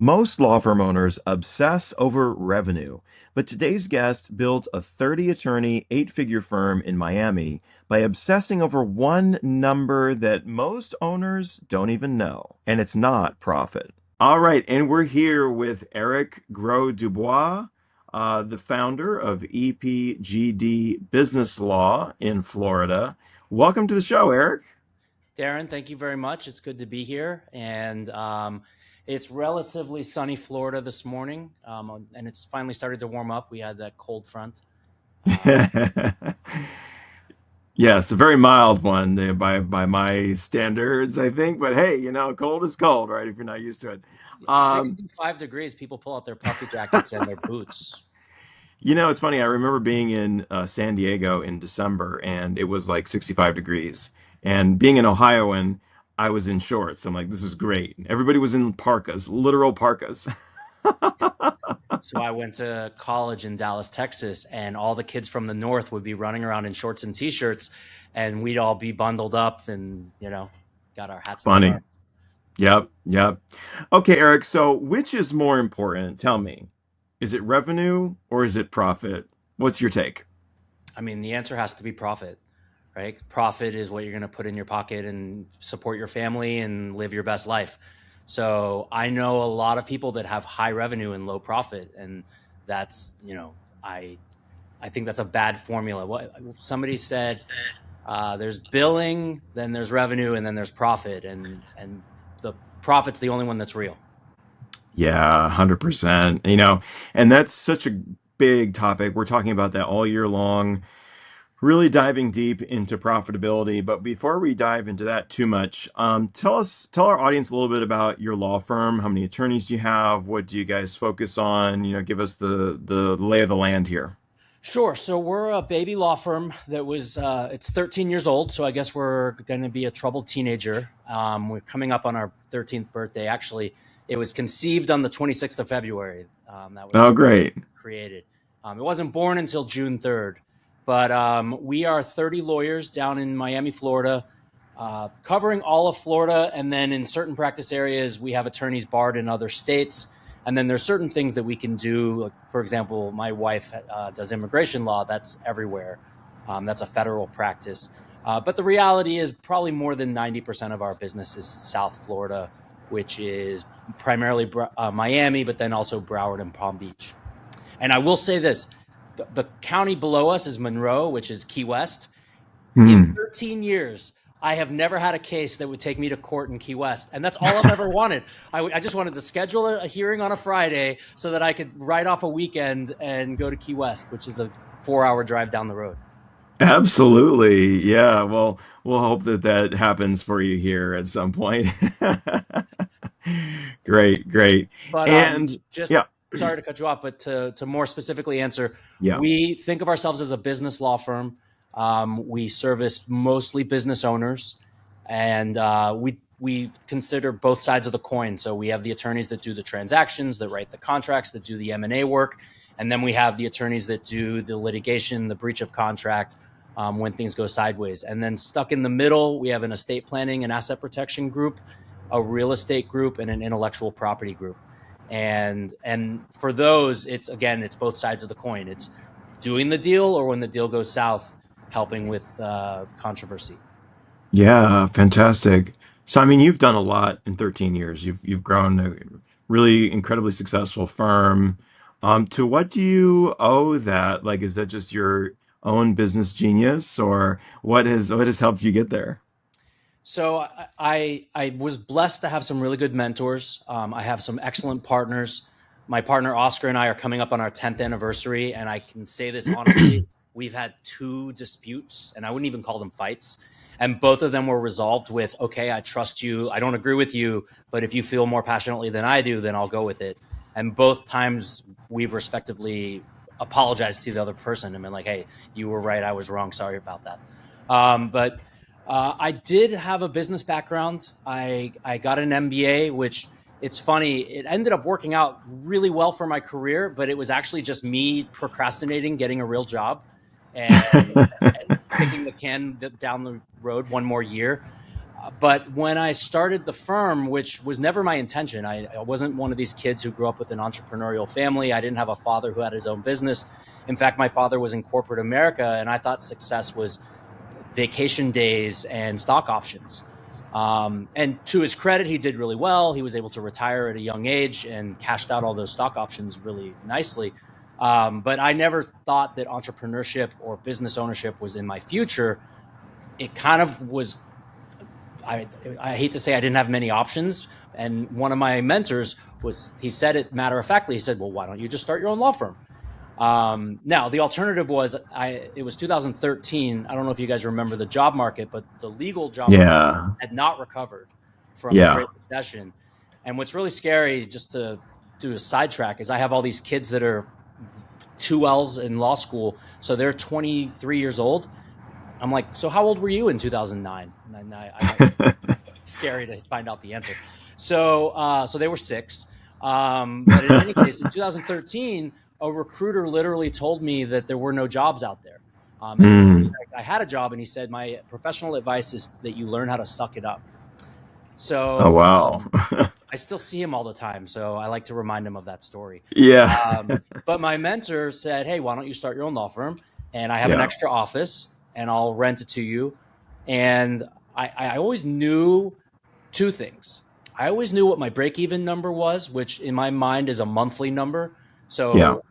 Most law firm owners obsess over revenue, but today's guest built a 30 attorney, 8-figure firm in Miami by obsessing over one number that most owners don't even know, and it's not profit. All right, and we're here with Eric Gros-Dubois, the founder of EPGD Business Law in Florida. Welcome to the show, Eric. Darren, thank you very much. It's good to be here. And it's relatively sunny Florida this morning, and it's finally started to warm up. We had that cold front. Yes, a very mild one by my standards, I think. But hey, cold is cold, right? If you're not used to it. Um, 65 degrees, people pull out their puffy jackets and their boots. it's funny. I remember being in San Diego in December, and it was like 65 degrees. And being an Ohioan, I was in shorts. I'm like, this is great. Everybody was in parkas, literal parkas. So I went to college in Dallas, Texas, and all the kids from the north would be running around in shorts and t-shirts, and we'd all be bundled up and, got our hats and Funny. scarves. Yep, yep. Okay, Eric, so which is more important? Tell me. Is it revenue or is it profit? What's your take? I mean, the answer has to be profit, right? Profit is what you're going to put in your pocket and support your family and live your best life. So I know a lot of people that have high revenue and low profit, and that's, I think that's a bad formula. What somebody said, there's billing, then there's revenue, and then there's profit, and the profit's the only one that's real. Yeah, 100%. And that's such a big topic. We're talking about that all year long, really diving deep into profitability. But before we dive into that too much, tell our audience a little bit about your law firm. How many attorneys do you have? What do you guys focus on? Give us the lay of the land here. Sure. So we're a baby law firm that was, it's 13 years old. So I guess we're going to be a troubled teenager. We're coming up on our 13th birthday. Actually, it was conceived on the 26th of February. That was Oh, great. created. It wasn't born until June 3rd, but we are 30 lawyers down in Miami, Florida, covering all of Florida. And then in certain practice areas, we have attorneys barred in other states. And then there's certain things that we can do. Like, for example, my wife does immigration law. That's everywhere. That's a federal practice. But the reality is probably more than 90% of our business is South Florida, which is primarily Miami, but then also Broward and Palm Beach. And I will say this, the county below us is Monroe, which is Key West. In 13 years, I have never had a case that would take me to court in Key West. And that's all I've ever wanted. I just wanted to schedule a hearing on a Friday so that I could write off a weekend and go to Key West, which is a 4-hour drive down the road. Absolutely. Yeah. Well, we'll hope that that happens for you here at some point. Great, great. But And just yeah, sorry to cut you off, but to more specifically answer, yeah. we think of ourselves as a business law firm. We service mostly business owners, and we consider both sides of the coin. So we have the attorneys that do the transactions, that write the contracts, that do the M&A work, and then we have the attorneys that do the litigation, the breach of contract, when things go sideways. And then stuck in the middle, we have an estate planning and asset protection group, a real estate group, and an intellectual property group. And for those, it's both sides of the coin. It's doing the deal, or when the deal goes south, helping with controversy. Yeah, fantastic. So, I mean, you've done a lot in 13 years. You've grown a really incredibly successful firm. To what do you owe that? Like, is that just your own business genius, or what has helped you get there? So I was blessed to have some really good mentors. I have some excellent partners. My partner Oscar and I are coming up on our 10th anniversary, and I can say this honestly: we've had 2 disputes, and I wouldn't even call them fights. And both of them were resolved with, okay, I trust you. I don't agree with you, but if you feel more passionately than I do, then I'll go with it. And both times we've respectively apologized to the other person and been like, hey, you were right. I was wrong. Sorry about that. But I did have a business background. I got an MBA, which it's funny. It ended up working out really well for my career, but it was actually just me procrastinating getting a real job and kicking the can down the road one more year. But when I started the firm, which was never my intention, I wasn't one of these kids who grew up with an entrepreneurial family. I didn't have a father who had his own business. In fact, my father was in corporate America, and I thought success was vacation days and stock options. And to his credit, he did really well. He was able to retire at a young age and cashed out all those stock options really nicely. But I never thought that entrepreneurship or business ownership was in my future. It kind of was. I hate to say I didn't have many options. And one of my mentors he said it matter of factly. He said, well, why don't you just start your own law firm? Now, the alternative was it was 2013. I don't know if you guys remember the job market, but the legal job market had not recovered from the Great Recession. And what's really scary, just to do a sidetrack, is I have all these kids that are 2Ls in law school. So they're 23 years old. I'm like, so how old were you in 2009? And I scary to find out the answer. So they were 6. But in any case, in 2013, a recruiter literally told me that there were no jobs out there. I had a job, and he said, my professional advice is that you learn how to suck it up. So, oh, wow. I still see him all the time, so I like to remind him of that story. Yeah. But my mentor said, hey, why don't you start your own law firm? And I have an extra office, and I'll rent it to you. And I always knew 2 things. I always knew what my break-even number was, which in my mind is a monthly number. So,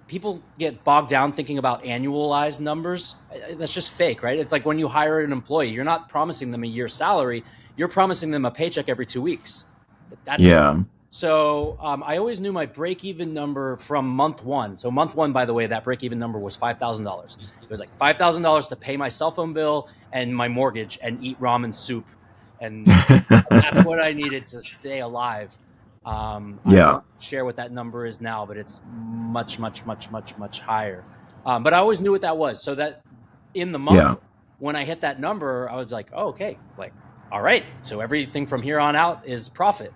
people get bogged down thinking about annualized numbers. That's just fake, right? It's like when you hire an employee, you're not promising them a year's salary. You're promising them a paycheck every 2 weeks. That's it. So I always knew my break-even number from month 1. So month 1, by the way, that break-even number was $5,000. It was like $5,000 to pay my cell phone bill and my mortgage and eat ramen soup. And that's what I needed to stay alive. I won't share what that number is now, but it's much, much, much, much, much higher. But I always knew what that was. So that in the month, when I hit that number, I was like, oh, okay, like, all right. So everything from here on out is profit.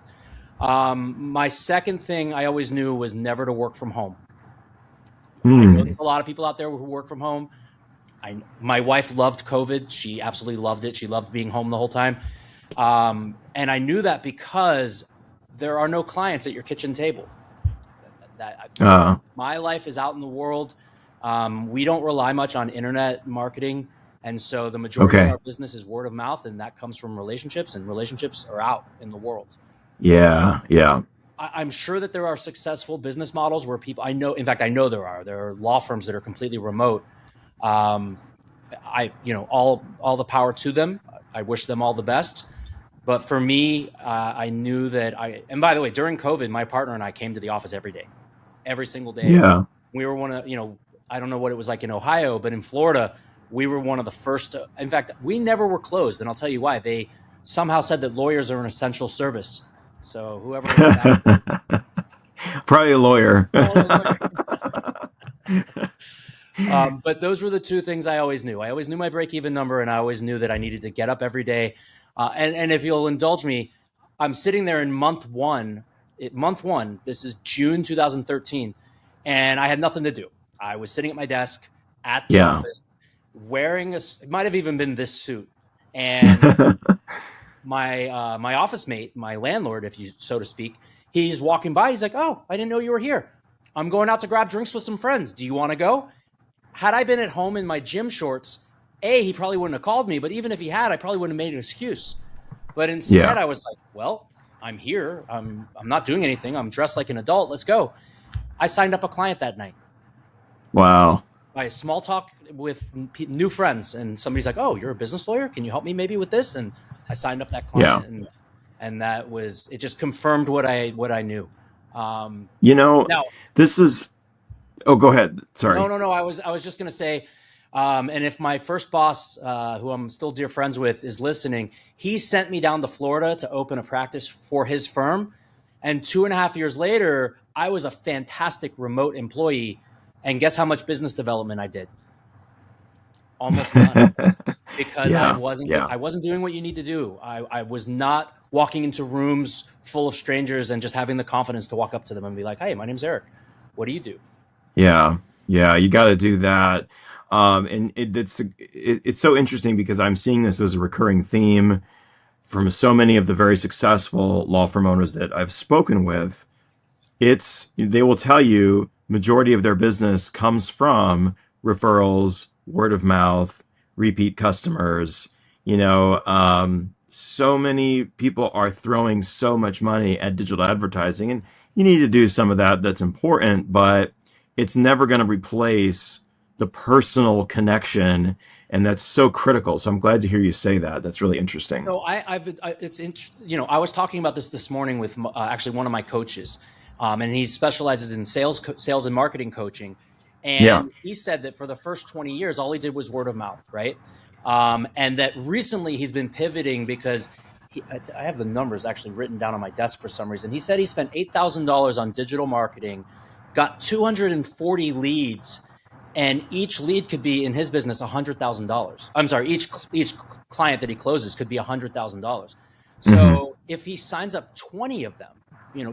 My second thing I always knew was never to work from home. I know there's a lot of people out there who work from home. My wife loved COVID. She absolutely loved it. She loved being home the whole time. And I knew that because there are no clients at your kitchen table. My life is out in the world. We don't rely much on internet marketing. And so the majority of our business is word of mouth, and that comes from relationships, and relationships are out in the world. I'm sure that there are successful business models where people, I know there are law firms that are completely remote. All the power to them. I wish them all the best. But for me, I knew that and by the way, during COVID, my partner and I came to the office every day, every single day. We were one of, I don't know what it was like in Ohio, but in Florida, we were one of the first. In fact, we never were closed. And I'll tell you why. They somehow said that lawyers are an essential service. So whoever that, probably a lawyer. But those were the 2 things I always knew. I always knew my break-even number, and I always knew that I needed to get up every day. And if you'll indulge me, I'm sitting there in month 1. This is June 2013, and I had nothing to do. I was sitting at my desk at the office, wearing it might have even been this suit, and my office mate, my landlord, if you so to speak, he's walking by. He's like, "Oh, I didn't know you were here. I'm going out to grab drinks with some friends. Do you want to go?" Had I been at home in my gym shorts, he probably wouldn't have called me. But even if he had, I probably wouldn't have made an excuse. But instead, I was like, well, I'm here. I'm not doing anything. I'm dressed like an adult. Let's go. I signed up a client that night. Wow. I small talk with new friends, and somebody's like, "Oh, you're a business lawyer? Can you help me maybe with this?" And I signed up that client, and that was, it just confirmed what I knew. Now, this is. Oh, go ahead. Sorry. No. I was just gonna say, and if my first boss, who I'm still dear friends with, is listening, he sent me down to Florida to open a practice for his firm, and 2.5 years later, I was a fantastic remote employee. And guess how much business development I did? Almost none, because I wasn't doing what you need to do. I was not walking into rooms full of strangers and just having the confidence to walk up to them and be like, "Hey, my name's Eric. What do you do?" Yeah. Yeah, you got to do that. It's so interesting because I'm seeing this as a recurring theme from so many of the very successful law firm owners that I've spoken with. They will tell you majority of their business comes from referrals, word of mouth, repeat customers. So many people are throwing so much money at digital advertising, and you need to do some of that. That's important, but it's never going to replace the personal connection, and that's so critical. So I'm glad to hear you say that. That's really interesting. So I was talking about this morning with actually one of my coaches, and he specializes in sales and marketing coaching. Yeah. And he said that for the first 20 years, all he did was word of mouth, right? And that recently he's been pivoting because I have the numbers actually written down on my desk for some reason. He said he spent $8,000 on digital marketing, got 240 leads, and each lead could be in his business $100,000. I'm sorry, each client that he closes could be $100,000. Hmm. So if he signs up 20 of them,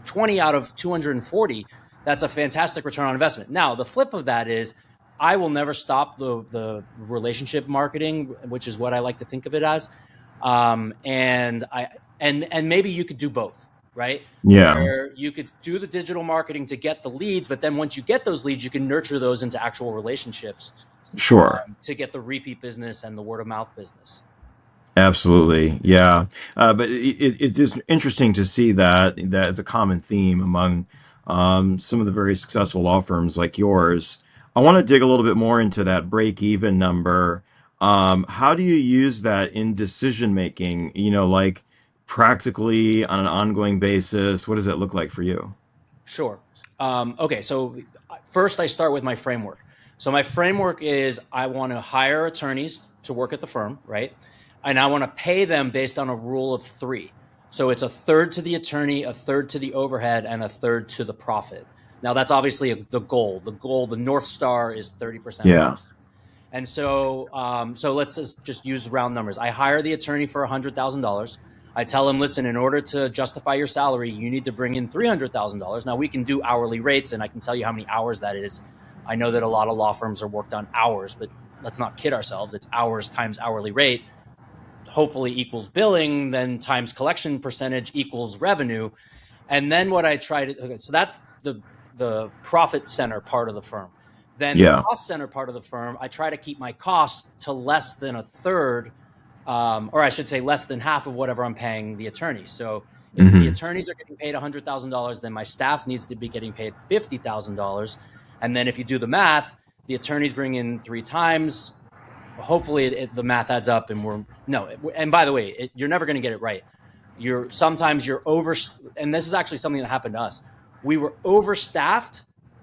20 out of 240, that's a fantastic return on investment. Now, the flip of that is I will never stop the relationship marketing, which is what I like to think of it as. And maybe you could do both, right? Yeah. Where you could do the digital marketing to get the leads, but then once you get those leads, you can nurture those into actual relationships Sure. to get the repeat business and the word of mouth business. Absolutely, yeah. But it's just interesting to see that as a common theme among some of the very successful law firms like yours. I want to dig a little bit more into that break-even number. How do you use that in decision making? Like practically on an ongoing basis. What does that look like for you? Sure. Okay, so first I start with my framework. So my framework is I want to hire attorneys to work at the firm, right? And I want to pay them based on a rule of three. So it's a third to the attorney, a third to the overhead, and a third to the profit. Now that's obviously the goal. The North Star is 30% Yeah. profit. And so let's just use round numbers. I hire the attorney for $100,000. I tell him, listen, in order to justify your salary, you need to bring in $300,000. Now we can do hourly rates, and I can tell you how many hours that is. I know that a lot of law firms are worked on hours, but let's not kid ourselves. It's hours times hourly rate, hopefully equals billing, then times collection percentage equals revenue. And then what I try to, okay, so that's the profit center part of the firm. Then the Yeah. cost center part of the firm, I try to keep my costs to less than a third, or I should say less than half of whatever I'm paying the attorney. So if the Hmm. attorneys are getting paid $100,000, then my staff needs to be getting paid $50,000. And then if you do the math, the attorneys bring in three times. Hopefully the math adds up, and and by the way, you're never going to get it right. Sometimes you're over, and this is actually something that happened to us. We were overstaffed,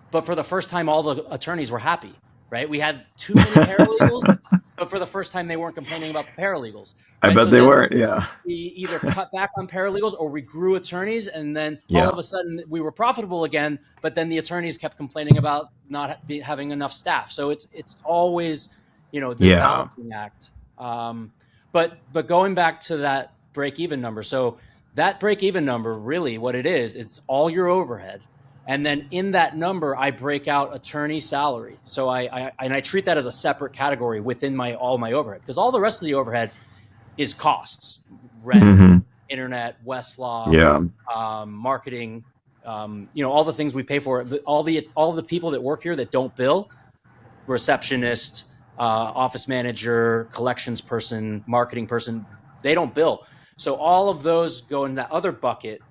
but for the first time, all the attorneys were happy, right? We had too many paralegals, but for the first time, they weren't complaining about the paralegals, I right? bet So they then weren't. Yeah. we either cut back on paralegals or we grew attorneys, and then all Yeah. of a sudden we were profitable again. But then the attorneys kept complaining about not having enough staff. So it's always, this Yeah. balancing act. But going back to that break even number, so that break even number, really, what it is, it's all your overhead. And then in that number, I break out attorney salary. So I treat that as a separate category within all my overhead, because all the rest of the overhead is costs, rent, Hmm. internet, Westlaw, Yeah. marketing, all the things we pay for. All the people that work here that don't bill, receptionist, office manager, collections person, marketing person, they don't bill. So all of those go in that other bucket,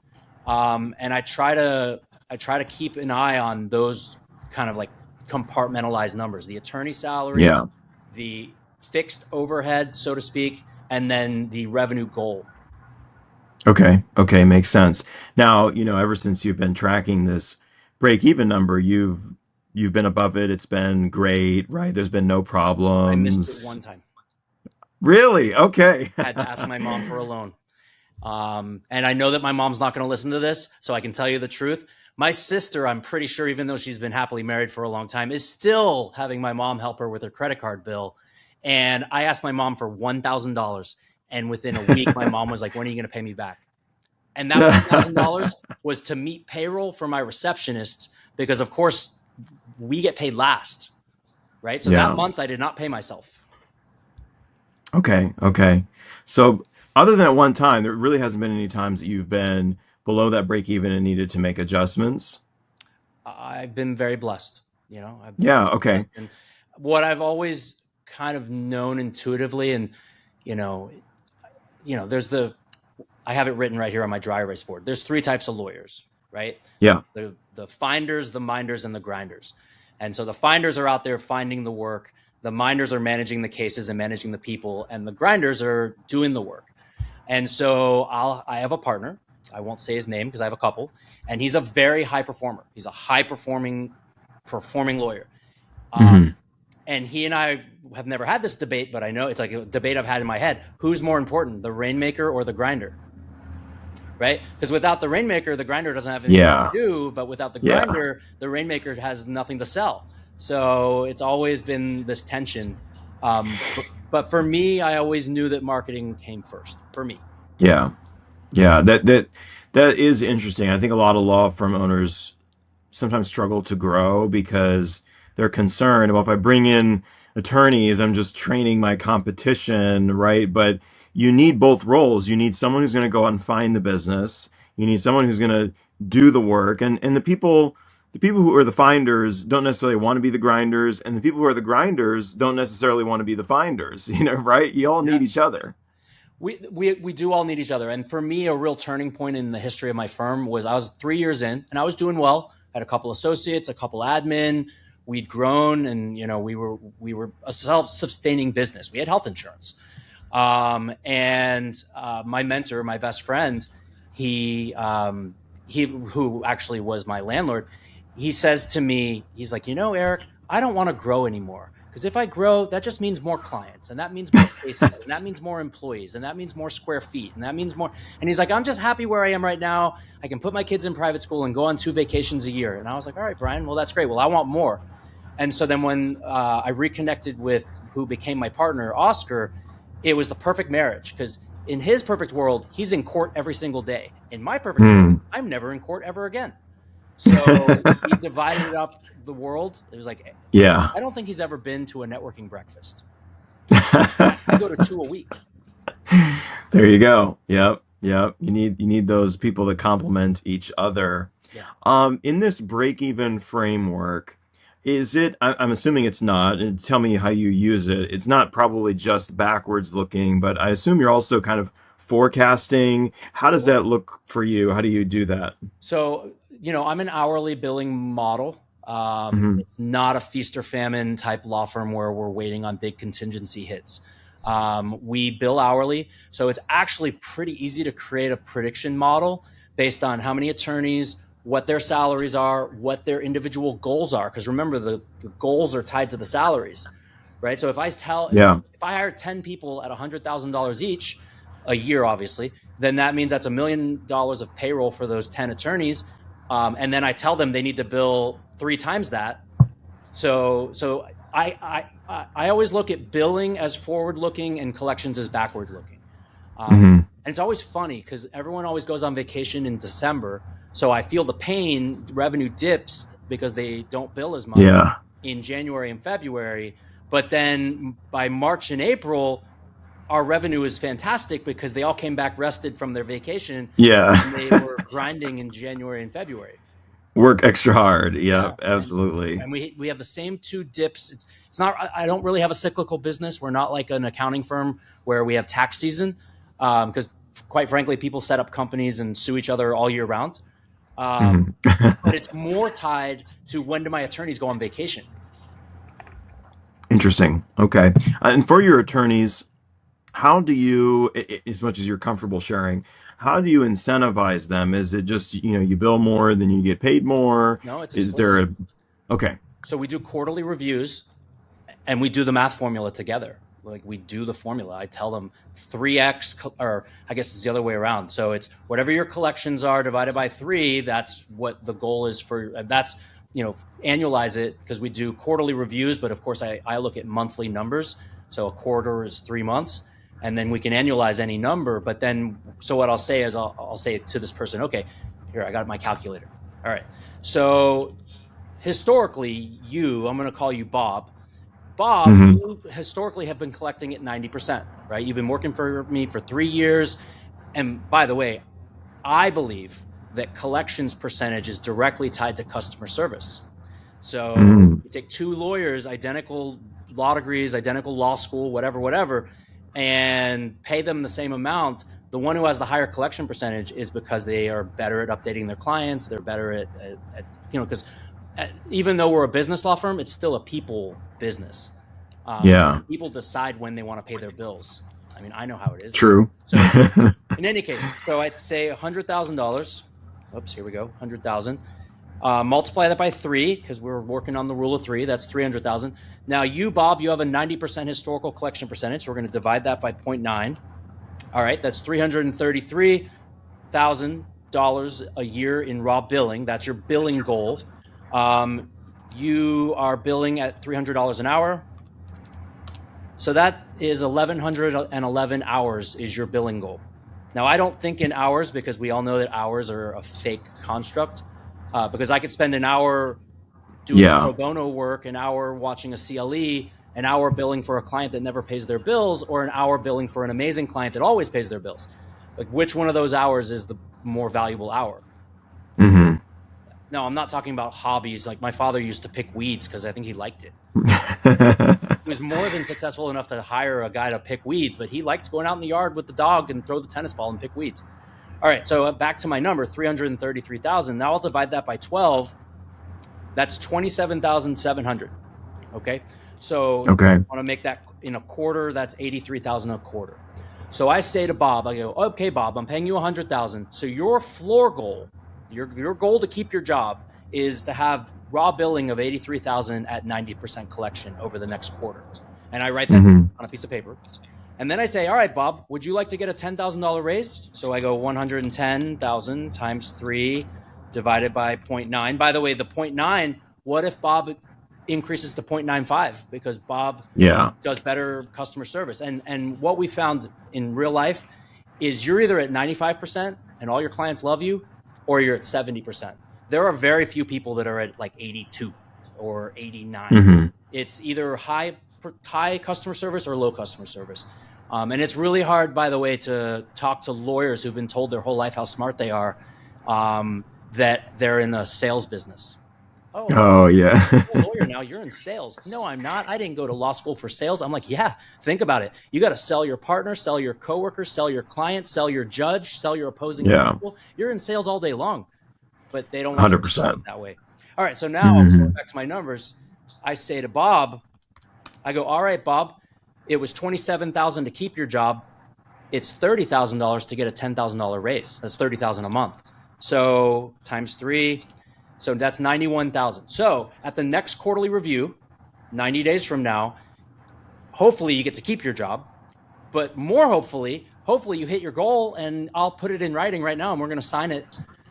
and I try to keep an eye on those kind of like compartmentalized numbers: the attorney salary, Yeah. the fixed overhead, so to speak, and then the revenue goal. Okay. Okay. Makes sense. Now, ever since you've been tracking this break even number, you've been above it. It's been great, right? There's been no I missed it problems. one time. Really? Okay. I had to ask my mom for a loan. And I know that my mom's not going to listen to this, so I can tell you the truth. My sister, I'm pretty sure, even though she's been happily married for a long time, is still having my mom help her with her credit card bill. And I asked my mom for $1,000. And within a week, my mom was like, when are you going to pay me back? And that $1,000 was to meet payroll for my receptionist, because, of course, we get paid last, right? So Yeah. that month I did not pay myself. Okay. Okay. So other than at one time, there really hasn't been any times that you've been below that break even and needed to make adjustments. I've been very blessed, I've been Yeah. very Okay. blessed. And what I've always kind of known intuitively, and, I have it written right here on my dry erase board. There's 3 types of lawyers, right? Yeah. The finders, the minders, and the grinders. And so the finders are out there finding the work. The minders are managing the cases and managing the people, and the grinders are doing the work. And so I have a partner. I won't say his name because I have a couple, and he's a very high performer. He's a high performing lawyer. And he and I have never had this debate, but I know it's like a debate I've had in my head. Who's more important, the rainmaker or the grinder? Right? Because without the rainmaker, the grinder doesn't have anything to do, but without the grinder, the rainmaker has nothing to sell. So it's always been this tension. But for me, I always knew that marketing came first for me. Yeah. Yeah. That is interesting. I think a lot of law firm owners sometimes struggle to grow because they're concerned, well, if I bring in attorneys, I'm just training my competition, right? But you need both roles. You need someone who's going to go out and find the business. You need someone who's going to do the work. And the people who are the finders don't necessarily want to be the grinders, and the people who are the grinders don't necessarily want to be the finders, right? You all need each other. We do all need each other. And for me, a real turning point in the history of my firm was I was 3 years in and I was doing well. I had a couple associates, a couple admin. We'd grown, and we were a self-sustaining business. We had health insurance. And my mentor, my best friend, he who actually was my landlord, he says to me, he's like, Eric, I don't want to grow anymore. Because if I grow, that just means more clients, and that means more cases, and that means more employees, and that means more square feet, and that means more. And he's like, I'm just happy where I am right now. I can put my kids in private school and go on 2 vacations a year. And I was like, all right, Brian, well, that's great. Well, I want more. And so then when I reconnected with who became my partner, Oscar, it was the perfect marriage, because in his perfect world, he's in court every single day. In my perfect world, I'm never in court ever again. So we divided up the world. It was like, yeah, I don't think he's ever been to a networking breakfast. I go to 2 a week. There you go. Yep. You need those people that complement each other. Yeah. In this break-even framework, is it, I'm assuming it's not, and tell me how you use it. It's not probably just backwards looking, but I assume you're also kind of forecasting. How does that look for you? How do you do that? So, I'm an hourly billing model. It's not a feast or famine type law firm where we're waiting on big contingency hits. We bill hourly. So it's actually pretty easy to create a prediction model based on how many attorneys, what their salaries are, what their individual goals are. Because remember, the goals are tied to the salaries, right? So if I hire 10 people at $100,000 each a year, obviously, then that means that's $1 million of payroll for those 10 attorneys. And then I tell them they need to bill 3 times that. So I always look at billing as forward looking and collections as backward looking. And it's always funny because everyone always goes on vacation in December. So I feel the pain, revenue dips because they don't bill as much in January and February. But then by March and April, our revenue is fantastic because they all came back rested from their vacation. And they were grinding in January and February. Work extra hard. Yeah, absolutely. And we have the same 2 dips. It's not, I don't really have a cyclical business. We're not like an accounting firm where we have tax season. Because quite frankly, people set up companies and sue each other all year round. But it's more tied to when do my attorneys go on vacation. Interesting. Okay. And for your attorneys, how do you, as much as you're comfortable sharing, how do you incentivize them? Is it just, you bill more, then you get paid more? No, it's explicit. Is there okay. So we do quarterly reviews and we do the math formula together. Like we do the formula. I tell them 3x, or I guess it's the other way around. So it's whatever your collections are divided by 3. That's what the goal is for. That's, annualize it, because we do quarterly reviews. But of course, I look at monthly numbers. So a quarter is 3 months, and then we can annualize any number. But then, so what I'll say is I'll say to this person, okay, here, I got my calculator. All right. So historically, I'm going to call you Bob. Bob, you historically have been collecting at 90%, right? You've been working for me for 3 years. And by the way, I believe that collections percentage is directly tied to customer service. So you take two lawyers, identical law degrees, identical law school, whatever, and pay them the same amount. The one who has the higher collection percentage is because they are better at updating their clients. They're better at because even though we're a business law firm, it's still a people business. People decide when they want to pay their bills. I mean, I know how it is. True. So in any case, so I'd say $100,000. Oops, here we go. 100,000. Multiply that by 3 because we're working on the rule of 3. That's 300,000. Now you, Bob, you have a 90% historical collection percentage. So we're going to divide that by 0.9. All right, that's $333,000 a year in raw billing. That's your billing goal. You are billing at $300 an hour. So that is 1,111 hours is your billing goal. Now, I don't think in hours because we all know that hours are a fake construct. Because I could spend an hour doing pro bono work, an hour watching a CLE, an hour billing for a client that never pays their bills, or an hour billing for an amazing client that always pays their bills. Like, which one of those hours is the more valuable hour? No, I'm not talking about hobbies. Like my father used to pick weeds because I think he liked it. He was more than successful enough to hire a guy to pick weeds, but he liked going out in the yard with the dog and throw the tennis ball and pick weeds. All right, so back to my number, 333,000. Now I'll divide that by 12. That's 27,700. Okay, so I want to make that in a quarter. That's 83,000 a quarter. So I say to Bob, I go, okay, Bob, I'm paying you 100,000. So your floor goal, your goal to keep your job is to have raw billing of 83,000 at 90% collection over the next quarter. And I write that on a piece of paper. And then I say, all right, Bob, would you like to get a $10,000 raise? So I go 110,000 times 3 divided by 0.9. By the way, the 0.9, what if Bob increases to 0.95 because Bob does better customer service? And what we found in real life is you're either at 95% and all your clients love you, or you're at 70%. There are very few people that are at like 82 or 89. It's either high customer service or low customer service. And it's really hard, by the way, to talk to lawyers who've been told their whole life how smart they are, that they're in the sales business. You're a lawyer now, you're in sales. No, I'm not. I didn't go to law school for sales. I'm like, yeah, think about it. You got to sell your partner, sell your coworker, sell your client, sell your judge, sell your opposing counsel. You're in sales all day long, but they don't 100% that way. All right, so now going back to my numbers, I say to Bob, I go, all right, Bob, it was $27,000 to keep your job. It's $30,000 to get a $10,000 raise. That's $30,000 a month. So times 3. So that's 91,000. So at the next quarterly review, 90 days from now, hopefully you get to keep your job, but more hopefully you hit your goal, and I'll put it in writing right now, and we're going to sign it,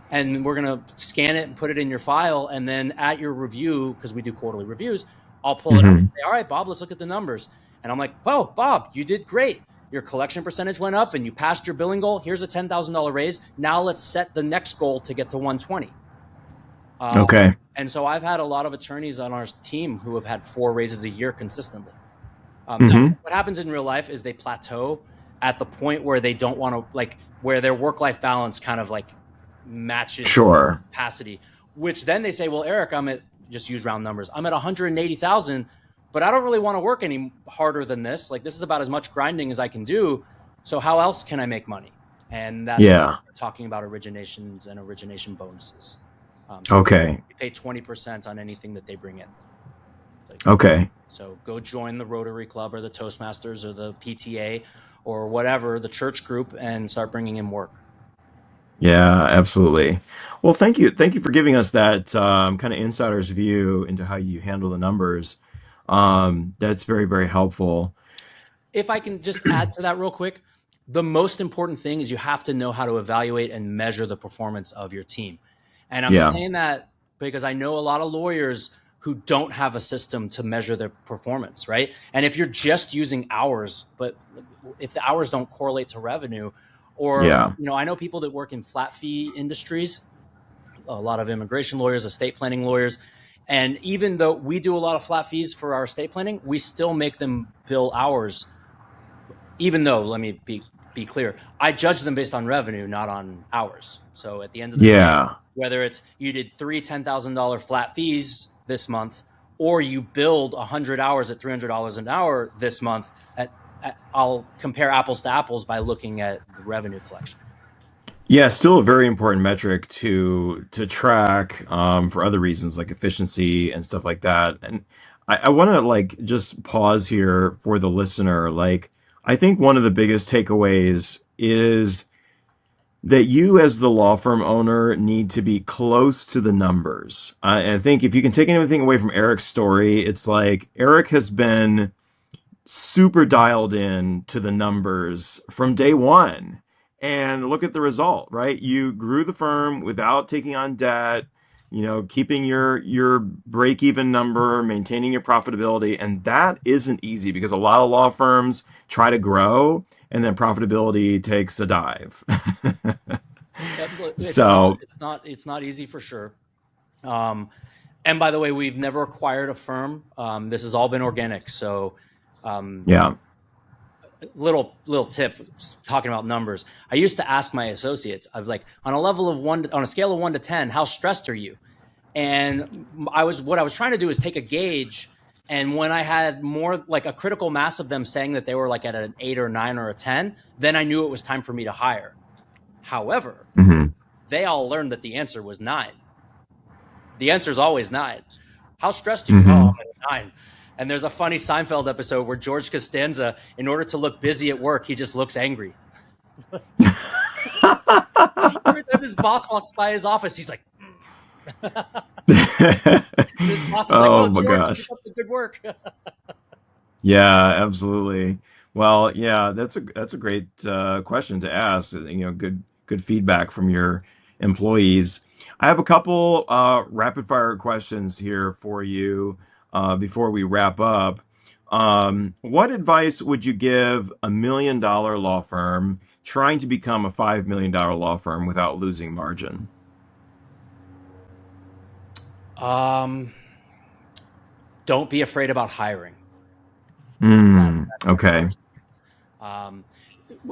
and we're going to scan it and put it in your file. And then at your review, because we do quarterly reviews, I'll pull it up and say, all right, Bob, let's look at the numbers. And I'm like, whoa, Bob, you did great. Your collection percentage went up and you passed your billing goal. Here's a $10,000 raise. Now let's set the next goal to get to 120. And so I've had a lot of attorneys on our team who have had 4 raises a year consistently. Now, what happens in real life is they plateau at the point where they don't want to, like, where their work-life balance kind of like matches capacity, which then they say, well, Eric, just use round numbers. I'm at 180,000, but I don't really want to work any harder than this. Like, this is about as much grinding as I can do. So how else can I make money? And that's we're talking about originations and origination bonuses. We pay 20% on anything that they bring in. So go join the Rotary Club or the Toastmasters or the PTA or whatever, the church group, and start bringing in work. Yeah, absolutely. Well, thank you for giving us that kind of insider's view into how you handle the numbers. That's very, very helpful. If I can just add to that real quick, the most important thing is you have to know how to evaluate and measure the performance of your team. And I'm saying that because I know a lot of lawyers who don't have a system to measure their performance, right? And if you're just using hours, but if the hours don't correlate to revenue, or, I know people that work in flat fee industries, a lot of immigration lawyers, estate planning lawyers, And even though we do a lot of flat fees for our estate planning, we still make them bill hours. Even though, let me be clear, I judge them based on revenue, not on hours. So at the end of the day, whether it's you did three $10,000 flat fees this month, or you billed 100 hours at $300 an hour this month, I'll compare apples to apples by looking at the revenue collection. Yeah, still a very important metric to track for other reasons like efficiency and stuff like that. And I want to like just pause here for the listener. Like, I think one of the biggest takeaways is that you as the law firm owner need to be close to the numbers. And I think if you can take anything away from Eric's story, it's like Eric has been super dialed in to the numbers from day one. And look at the result, right? You grew the firm without taking on debt, keeping your break-even number, maintaining your profitability. And that isn't easy because a lot of law firms try to grow and then profitability takes a dive. It's not easy for sure. And by the way, we've never acquired a firm. This has all been organic. So little tip talking about numbers. I used to ask my associates, I'm like, on a scale of 1 to 10, how stressed are you? And what I was trying to do is take a gauge. And when I had more like a critical mass of them saying that they were like at an 8 or 9 or a 10, then I knew it was time for me to hire. However, they all learned that the answer was 9. The answer is always 9. How stressed are you? Oh, I'm at 9. And there's a funny Seinfeld episode where George Costanza, in order to look busy at work, he just looks angry. Every time his boss walks by his office, he's like, his boss is like, oh, my George, gosh. keep up the good work. Yeah, absolutely. Well, yeah, that's a great question to ask. Good feedback from your employees. I have a couple rapid fire questions here for you before we wrap up. What advice would you give $1 million law firm trying to become a $5 million law firm without losing margin? Don't be afraid about hiring. Okay.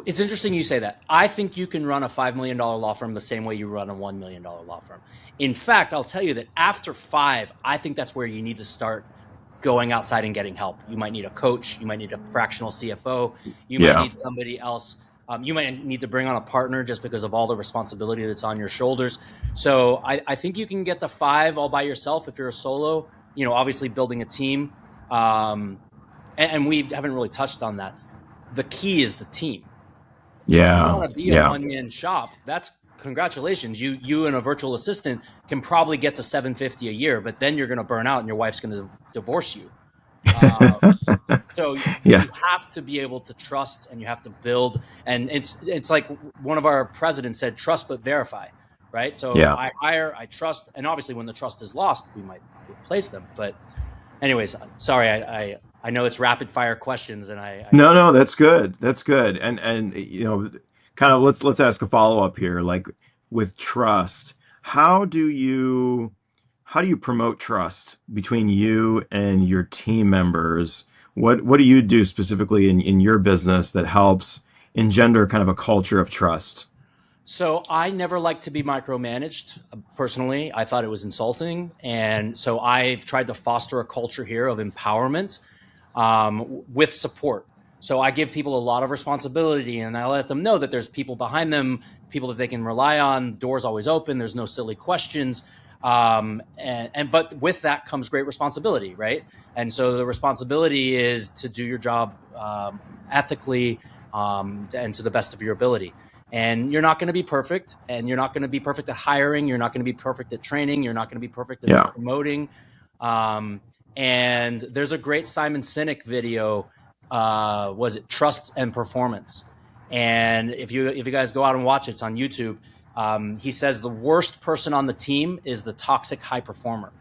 It's interesting you say that. I think you can run a $5 million law firm the same way you run a $1 million law firm. In fact, I'll tell you that after 5, I think that's where you need to start going outside and getting help. You might need a coach. You might need a fractional CFO. You might need somebody else. You might need to bring on a partner just because of all the responsibility that's on your shoulders. So I think you can get to 5 all by yourself if you're a solo, obviously building a team. And we haven't really touched on that. The key is the team. Yeah. If you want to be a one-man shop, that's congratulations. You and a virtual assistant can probably get to $750 a year, but then you're going to burn out and your wife's going to divorce you. So you have to be able to trust and you have to build. And it's like one of our presidents said, trust but verify, right? So I hire, I trust, and obviously when the trust is lost, we might replace them. But anyways, sorry, I know it's rapid fire questions, and No, that's good. That's good. And kind of let's ask a follow up here. Like with trust, how do you promote trust between you and your team members? What do you do specifically in your business that helps engender kind of a culture of trust? So I never liked to be micromanaged. Personally, I thought it was insulting, and so I've tried to foster a culture here of empowerment. With support. So I give people a lot of responsibility and I let them know that there's people behind them, people that they can rely on. Doors always open. There's no silly questions. But with that comes great responsibility, right? And so the responsibility is to do your job ethically and to the best of your ability. And you're not going to be perfect, and you're not going to be perfect at hiring. You're not going to be perfect at training. You're not going to be perfect at promoting. And there's a great Simon Sinek video, was it Trust and Performance? And if you guys go out and watch it, it's on YouTube. He says the worst person on the team is the toxic high performer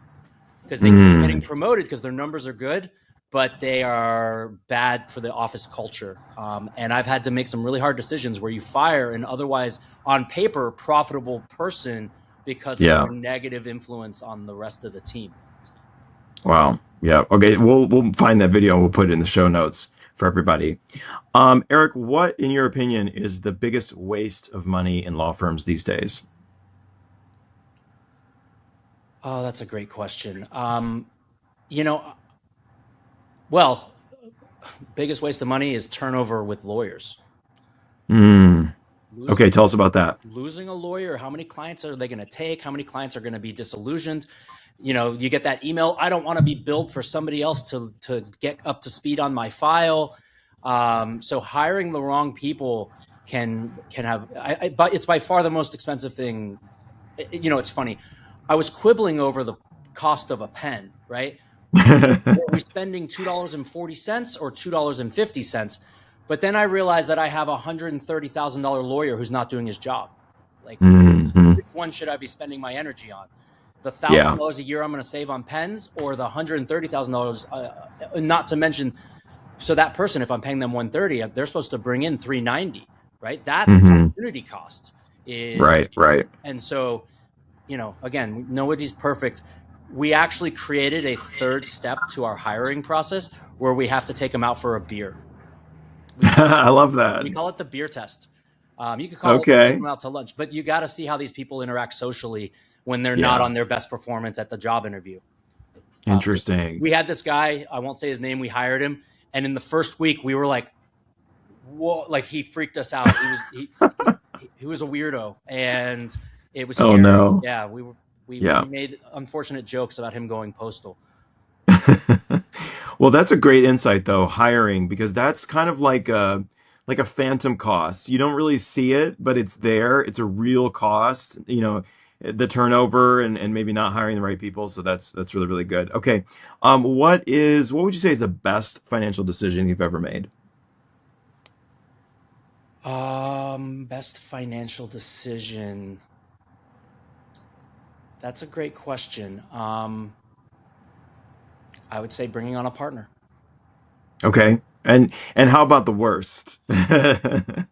because they keep getting promoted because their numbers are good, but they are bad for the office culture. And I've had to make some really hard decisions where you fire an otherwise on paper profitable person because of their negative influence on the rest of the team. Wow. Yeah. Okay. We'll find that video and we'll put it in the show notes for everybody. Eric, what, in your opinion, is the biggest waste of money in law firms these days? Oh, that's a great question. You know, well, biggest waste of money is turnover with lawyers. Mm. Losing Okay. Tell us about that. losing a lawyer, how many clients are they going to take? How many clients are going to be disillusioned? You get that email, I don't want to be billed for somebody else to get up to speed on my file. So hiring the wrong people can have, but it's by far the most expensive thing. It's funny. I was quibbling over the cost of a pen, right? Were we spending $2.40 or $2.50? But then I realized that I have a $130,000 lawyer who's not doing his job. Like, Hmm. which one should I be spending my energy on? The Yeah. $1,000 a year I'm going to save on pens, or the $130,000? Not to mention, so that person, if I'm paying them 130, they're supposed to bring in 390, right? That's Hmm. opportunity cost. Is Right. Right. And so, again, nobody's perfect. We actually created a third step to our hiring process where we have to take them out for a beer. I love that. We call it the beer test. You could call it taking Okay. them out to lunch, but you got to see how these people interact socially when they're not Yeah. on their best performance at the job interview. Uh, Interesting. we had this guy, I won't say his name, we hired him. And in the first week, we were like, whoa, like he freaked us out. He was a weirdo, and it was Oh scary. no. Yeah, we Yeah. made unfortunate jokes about him going postal. Well, that's a great insight though, hiring, because that's kind of like a phantom cost. You don't really see it, but it's there. It's a real cost, the turnover and maybe not hiring the right people. So that's really, really good. Okay. What would you say is the best financial decision you've ever made? Best financial decision. That's a great question. I would say bringing on a partner. Okay. And how about the worst? Um,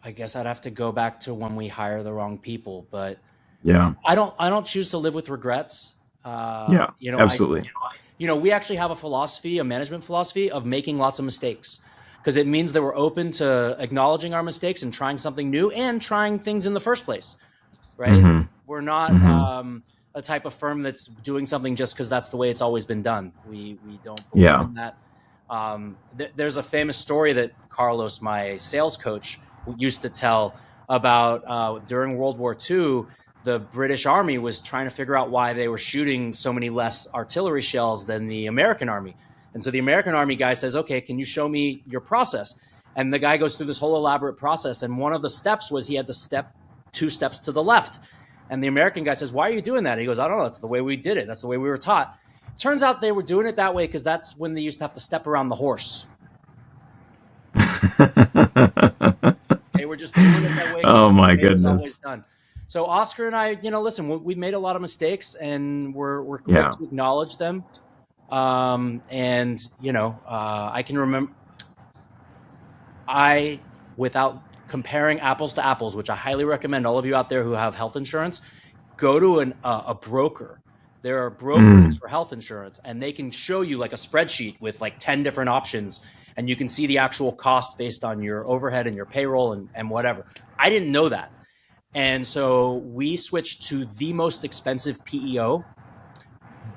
I guess I'd have to go back to when we hire the wrong people, but Yeah. I don't choose to live with regrets. Yeah, I absolutely. we actually have a philosophy, a management philosophy of making lots of mistakes because it means that we're open to acknowledging our mistakes and trying something new and trying things in the first place, right? Hmm. We're not Hmm. a type of firm that's doing something just because that's the way it's always been done. We don't believe Yeah. in that. There's a famous story that Carlos, my sales coach, used to tell about during World War II. The British Army was trying to figure out why they were shooting so many less artillery shells than the American Army. And so the American Army guy says, okay, can you show me your process? And the guy goes through this whole elaborate process. And one of the steps was he had to step 2 steps to the left. And the American guy says, why are you doing that? And he goes, I don't know. That's the way we did it. That's the way we were taught. Turns out they were doing it that way because that's when they used to have to step around the horse. They were just doing it that way because Oh that's the my way it was always goodness. done. So Oscar and I, listen, we've made a lot of mistakes, and we're quick Yeah. to acknowledge them. I can remember without comparing apples to apples, which I highly recommend all of you out there who have health insurance, go to a broker. There are brokers Mm. for health insurance, and they can show you like a spreadsheet with like 10 different options, and you can see the actual costs based on your overhead and your payroll and whatever. I didn't know that. And so we switched to the most expensive PEO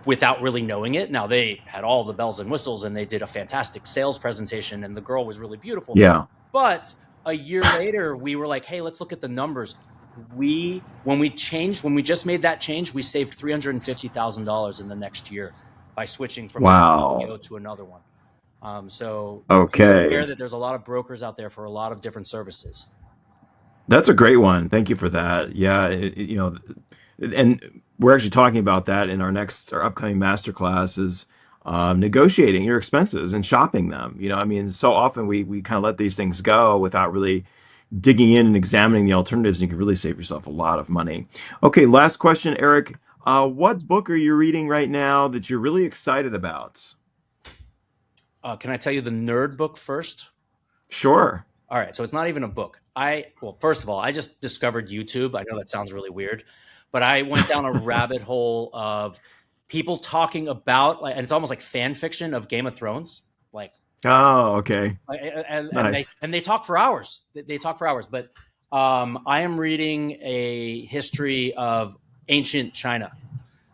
without really knowing it. Now, they had all the bells and whistles, and they did a fantastic sales presentation, and the girl was really beautiful. Yeah. But a year later, we were like, hey, let's look at the numbers. When we just made that change, we saved $350,000 in the next year by switching from that PEO Wow. to another one. So be aware Okay. that there's a lot of brokers out there for a lot of different services. That's a great one. Thank you for that. Yeah, and we're actually talking about that in our upcoming masterclass is negotiating your expenses and shopping them. I mean, so often we kind of let these things go without really digging in and examining the alternatives, and you can really save yourself a lot of money. Okay, last question, Eric. What book are you reading right now that you're really excited about? Can I tell you the nerd book first? Sure. All right, so it's not even a book. Well, first of all, I just discovered YouTube. I know that sounds really weird, But I went down a rabbit hole of people talking about, like, and it's almost like fan fiction of Game of Thrones. Like, Oh, okay. they Nice. talk for hours. They talk for hours. But I am reading a history of ancient China.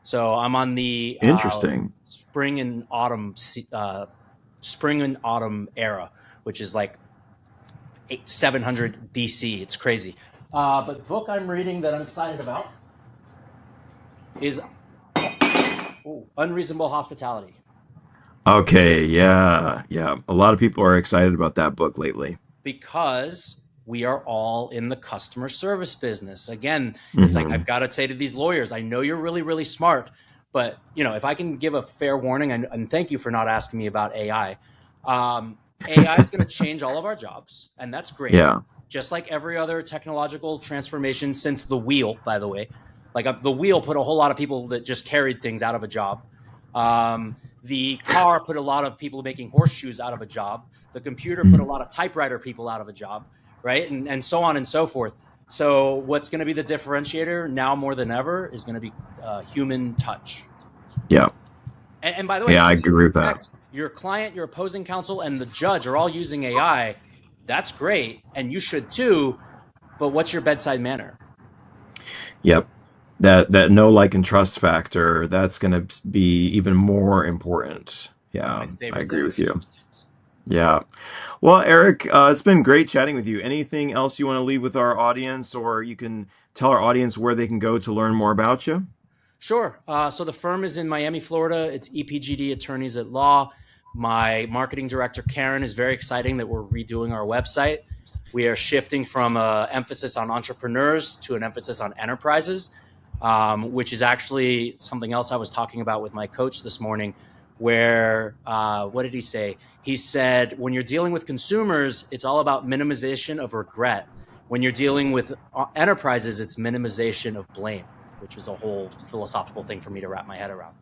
So I'm on the Interesting. spring and autumn spring and autumn era, which is like 700 BC. It's crazy. But the book I'm reading that I'm excited about is Unreasonable Hospitality. Okay, yeah, yeah. A lot of people are excited about that book lately. Because we are all in the customer service business. Again, it's like I've Hmm. got to say to these lawyers, I know you're really, really smart, but if I can give a fair warning, and thank you for not asking me about AI. AI is going to change all of our jobs, and that's great. Yeah. Just like every other technological transformation since the wheel, by the way. Like the wheel put a whole lot of people that just carried things out of a job. The car put a lot of people making horseshoes out of a job. The computer put a Mhm. lot of typewriter people out of a job, right? And so on and so forth. So what's going to be the differentiator now more than ever is going to be human touch. Yeah. And by the way, Yeah, I you should agree with that. expect your client, your opposing counsel, and the judge are all using AI. That's great, and you should too. But what's your bedside manner? Yep. That know, like, and trust factor, that's going to be even more important. One of Yeah, my I favorite agree with things. you. Yeah. Well, Eric, it's been great chatting with you. Anything else you want to leave with our audience, or you can tell our audience where they can go to learn more about you? Sure. So the firm is in Miami, Florida. It's EPGD Attorneys at Law. My marketing director, Karen, is very exciting that we're redoing our website. We are shifting from an emphasis on entrepreneurs to an emphasis on enterprises, which is actually something else I was talking about with my coach this morning. Where, what did he say? He said, when you're dealing with consumers, it's all about minimization of regret. When you're dealing with enterprises, it's minimization of blame, which is a whole philosophical thing for me to wrap my head around.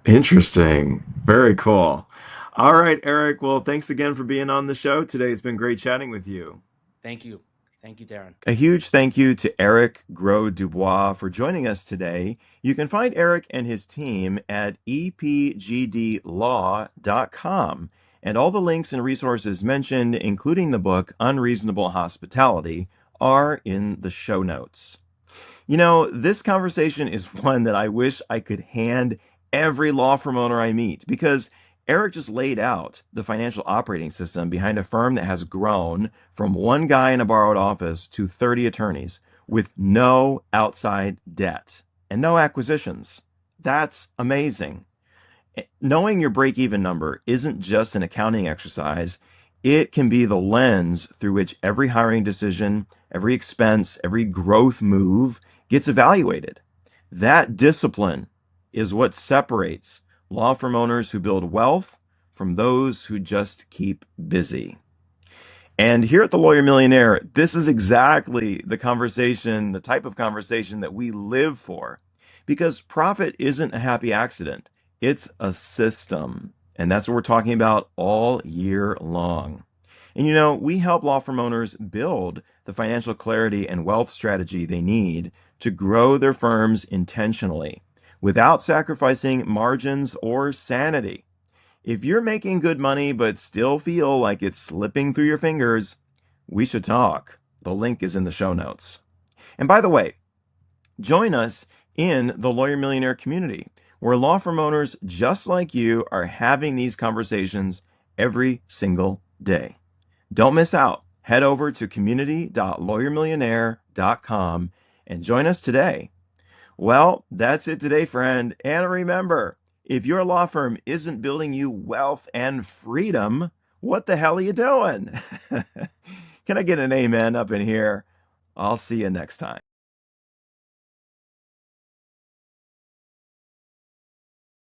Interesting. Very cool. All right, Eric. Well, thanks again for being on the show today. It's been great chatting with you. Thank you. Thank you, Darren. A huge thank you to Eric Gros-Dubois for joining us today. You can find Eric and his team at epgdlaw.com. And all the links and resources mentioned, including the book Unreasonable Hospitality, are in the show notes. This conversation is one that I wish I could hand every law firm owner I meet because Eric just laid out the financial operating system behind a firm that has grown from one guy in a borrowed office to 30 attorneys with no outside debt and no acquisitions. That's amazing. Knowing your break even number isn't just an accounting exercise, it can be the lens through which every hiring decision, every expense, every growth move gets evaluated. That discipline is what separates law firm owners who build wealth from those who just keep busy. And here at the Lawyer Millionaire, this is exactly the conversation, the type of conversation that we live for. Because profit isn't a happy accident, it's a system. And that's what we're talking about all year long. And we help law firm owners build the financial clarity and wealth strategy they need to grow their firms intentionally without sacrificing margins or sanity. If you're making good money but still feel like it's slipping through your fingers, we should talk. The link is in the show notes. And by the way, join us in the Lawyer Millionaire community, where law firm owners just like you are having these conversations every single day. Don't miss out. Head over to community.lawyermillionaire.com and join us today. Well, that's it today, friend. And remember, if your law firm isn't building you wealth and freedom, what the hell are you doing? Can I get an amen up in here? I'll see you next time.